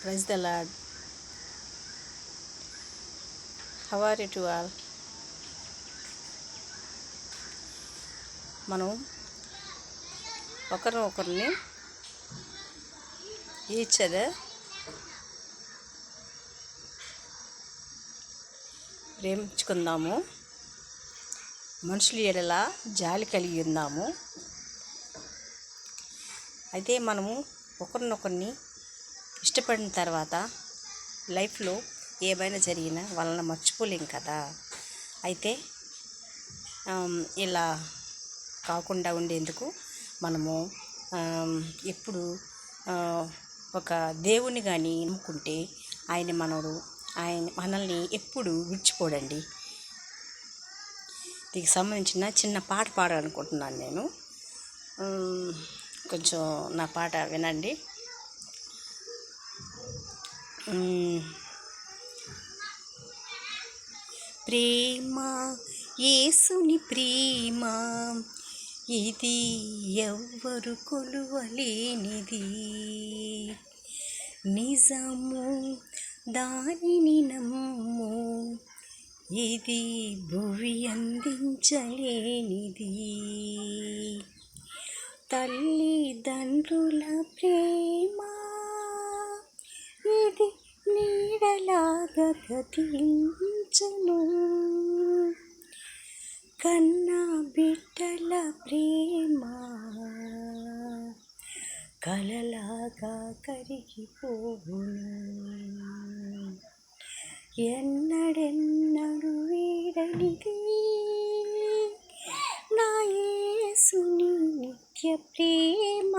Praise the Lord. How are you to all? మనం ఒకరిని each other ప్రేమించుకుందాము. మనుషుల ఎడల జాలి కలిగి ఉందాము. అయితే మనము ఒకరినొకరిని ఇష్టపడిన తర్వాత లైఫ్లో ఏమైనా జరిగినా వాళ్ళని మర్చిపోలేం కదా. అయితే ఇలా కాకుండా ఉండేందుకు మనము ఎప్పుడు ఒక దేవుని కానీ నమ్ముకుంటే ఆయన మనల్ని ఎప్పుడు విడిచిపోడండి. దీనికి సంబంధించిన చిన్న పాట పాడాలనుకుంటున్నాను నేను. కొంచెం నా పాట వినండి. ప్రేమ, యేసుని ప్రేమ, ఇది ఎవ్వరు కొలువలేనిది. నిజము, దానిని నమ్ము, ఇది భువి అందించలేనిది. తల్లిదండ్రుల ప్రేమ, ఇది నీడలాగా కదిలించును. కన్నా బిడ్డల ప్రేమ కలలాగా కరిగిపోవును. ఎన్నడెన్నడు వీడనిది నా యేసుని నిత్య ప్రేమ.